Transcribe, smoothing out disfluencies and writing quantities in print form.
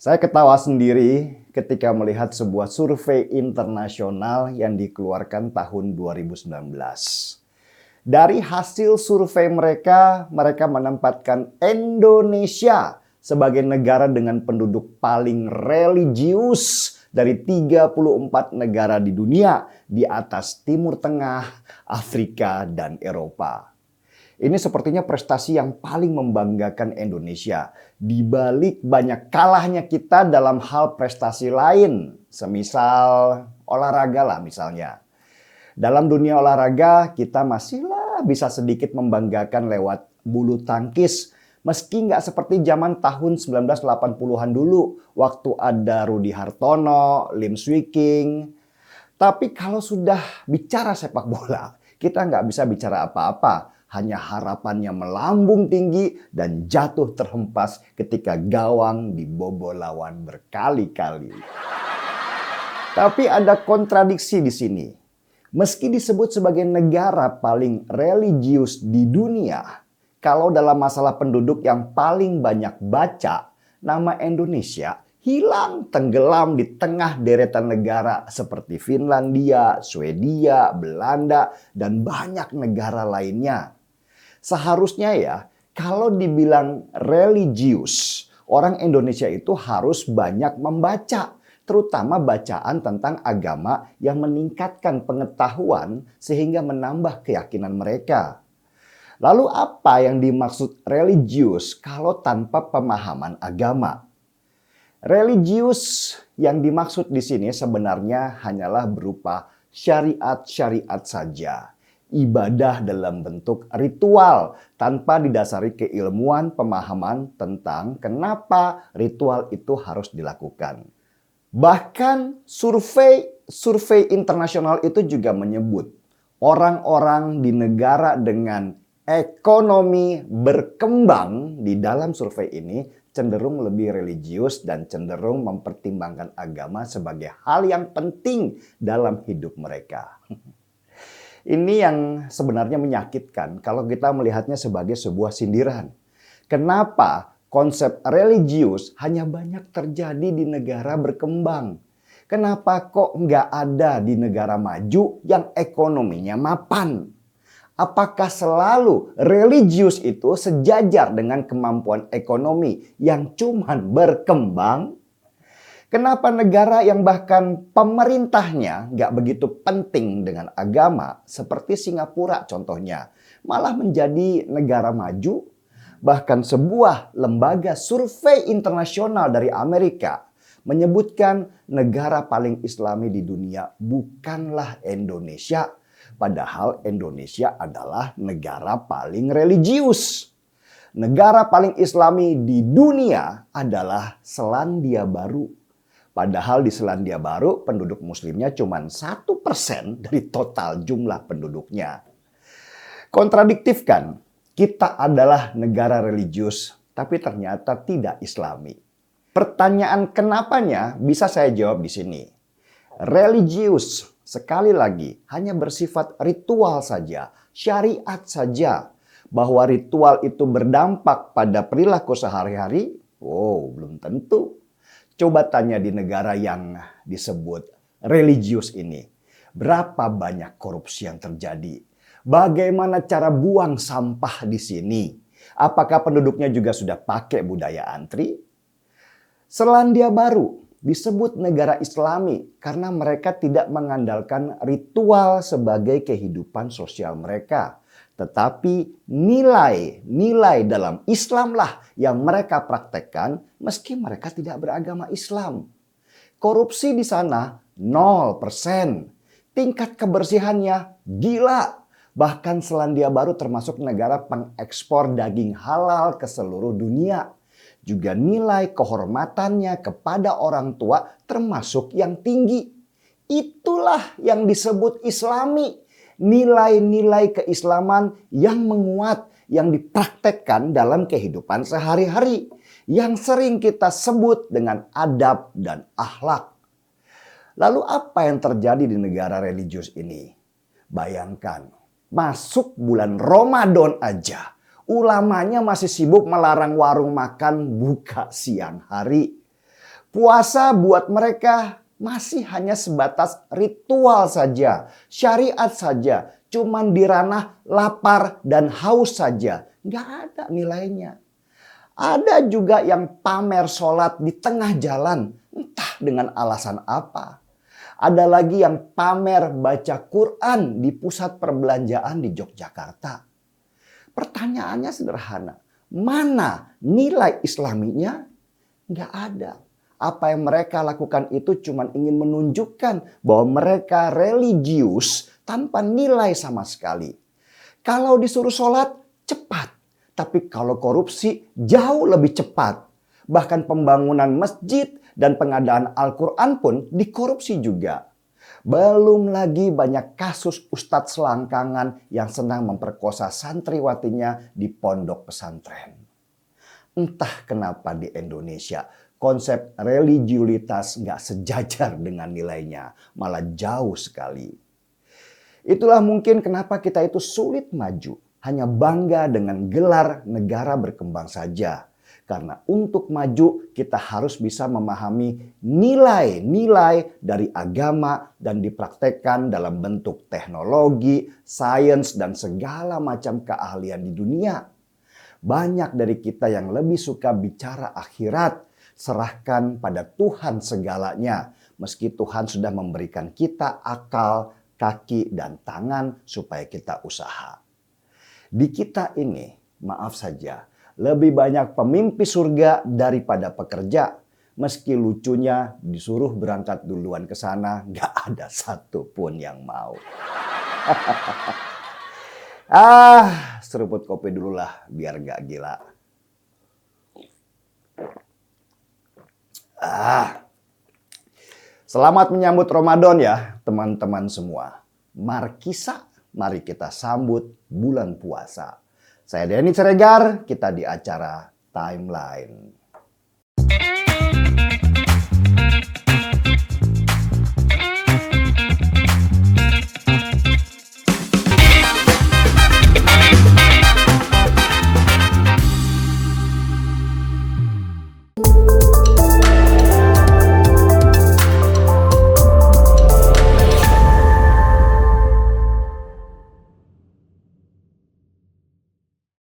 Saya ketawa sendiri ketika melihat sebuah survei internasional yang dikeluarkan tahun 2019. Dari hasil survei mereka menempatkan Indonesia sebagai negara dengan penduduk paling religius dari 34 negara di dunia di atas Timur Tengah, Afrika, dan Eropa. Ini sepertinya prestasi yang paling membanggakan Indonesia. Di balik banyak kalahnya kita dalam hal prestasi lain, semisal olahraga lah misalnya. Dalam dunia olahraga kita masihlah bisa sedikit membanggakan lewat bulu tangkis. Meski nggak seperti zaman tahun 1980-an dulu, waktu ada Rudi Hartono, Lim Swee King. Tapi kalau sudah bicara sepak bola, kita nggak bisa bicara apa-apa. Hanya harapannya melambung tinggi dan jatuh terhempas ketika gawang dibobol lawan berkali-kali. Tapi ada kontradiksi di sini. Meski disebut sebagai negara paling religius di dunia, kalau dalam masalah penduduk yang paling banyak baca, nama Indonesia hilang tenggelam di tengah deretan negara seperti Finlandia, Swedia, Belanda, dan banyak negara lainnya. Seharusnya ya, kalau dibilang religius, orang Indonesia itu harus banyak membaca, terutama bacaan tentang agama yang meningkatkan pengetahuan sehingga menambah keyakinan mereka. Lalu apa yang dimaksud religius kalau tanpa pemahaman agama? Religius yang dimaksud di sini sebenarnya hanyalah berupa syariat-syariat saja. Ibadah dalam bentuk ritual tanpa didasari keilmuan pemahaman tentang kenapa ritual itu harus dilakukan. Bahkan survei internasional itu juga menyebut orang-orang di negara dengan ekonomi berkembang di dalam survei ini cenderung lebih religius dan cenderung mempertimbangkan agama sebagai hal yang penting dalam hidup mereka. Ini yang sebenarnya menyakitkan kalau kita melihatnya sebagai sebuah sindiran. Kenapa konsep religius hanya banyak terjadi di negara berkembang? Kenapa kok nggak ada di negara maju yang ekonominya mapan? Apakah selalu religius itu sejajar dengan kemampuan ekonomi yang cuman berkembang? Kenapa negara yang bahkan pemerintahnya nggak begitu penting dengan agama, seperti Singapura contohnya, malah menjadi negara maju? Bahkan sebuah lembaga survei internasional dari Amerika menyebutkan negara paling Islami di dunia bukanlah Indonesia, padahal Indonesia adalah negara paling religius. Negara paling Islami di dunia adalah Selandia Baru. Padahal di Selandia Baru penduduk muslimnya cuma 1% dari total jumlah penduduknya. Kontradiktif kan? Kita adalah negara religius tapi ternyata tidak Islami. Pertanyaan kenapanya bisa saya jawab di sini. Religius sekali lagi hanya bersifat ritual saja, syariat saja. Bahwa ritual itu berdampak pada perilaku sehari-hari? Oh, belum tentu. Coba tanya di negara yang disebut religius ini. Berapa banyak korupsi yang terjadi? Bagaimana cara buang sampah di sini? Apakah penduduknya juga sudah pakai budaya antri? Selandia Baru disebut negara Islami karena mereka tidak mengandalkan ritual sebagai kehidupan sosial mereka. Tetapi nilai-nilai dalam Islamlah yang mereka praktekkan meski mereka tidak beragama Islam. Korupsi di sana 0%. Tingkat kebersihannya gila. Bahkan Selandia Baru termasuk negara pengekspor daging halal ke seluruh dunia. Juga nilai kehormatannya kepada orang tua termasuk yang tinggi. Itulah yang disebut Islami. Nilai-nilai keislaman yang menguat, yang dipraktekkan dalam kehidupan sehari-hari. yang sering kita sebut dengan adab dan akhlak. Lalu apa yang terjadi di negara religius ini? Bayangkan, masuk bulan Ramadan aja, ulamanya masih sibuk melarang warung makan buka siang hari. Puasa buat mereka masih hanya sebatas ritual saja, syariat saja, cuman di ranah lapar dan haus saja, nggak ada nilainya. Ada juga yang pamer sholat di tengah jalan, entah dengan alasan apa. Ada lagi yang pamer baca Quran di pusat perbelanjaan di Yogyakarta. Pertanyaannya sederhana, mana nilai islaminya? Nggak ada. Apa yang mereka lakukan itu cuma ingin menunjukkan bahwa mereka religius tanpa nilai sama sekali. Kalau disuruh sholat, cepat. Tapi kalau korupsi, jauh lebih cepat. Bahkan pembangunan masjid dan pengadaan Al-Quran pun dikorupsi juga. Belum lagi banyak kasus ustadz selangkangan yang senang memperkosa santriwatinya di pondok pesantren. Entah kenapa di Indonesia konsep religiulitas nggak sejajar dengan nilainya, malah jauh sekali. Itulah mungkin kenapa kita itu sulit maju, hanya bangga dengan gelar negara berkembang saja. Karena untuk maju kita harus bisa memahami nilai-nilai dari agama dan dipraktekkan dalam bentuk teknologi, sains, dan segala macam keahlian di dunia. Banyak dari kita yang lebih suka bicara akhirat, serahkan pada Tuhan segalanya. Meski Tuhan sudah memberikan kita akal, kaki, dan tangan supaya kita usaha. Di kita ini, maaf saja, lebih banyak pemimpi surga daripada pekerja. Meski lucunya disuruh berangkat duluan ke sana, gak ada satupun yang mau. Seruput kopi dulu lah biar gak gila. Selamat menyambut Ramadan ya teman-teman semua. Markisa, mari kita sambut bulan puasa. Saya Denny Siregar, kita di acara Timeline.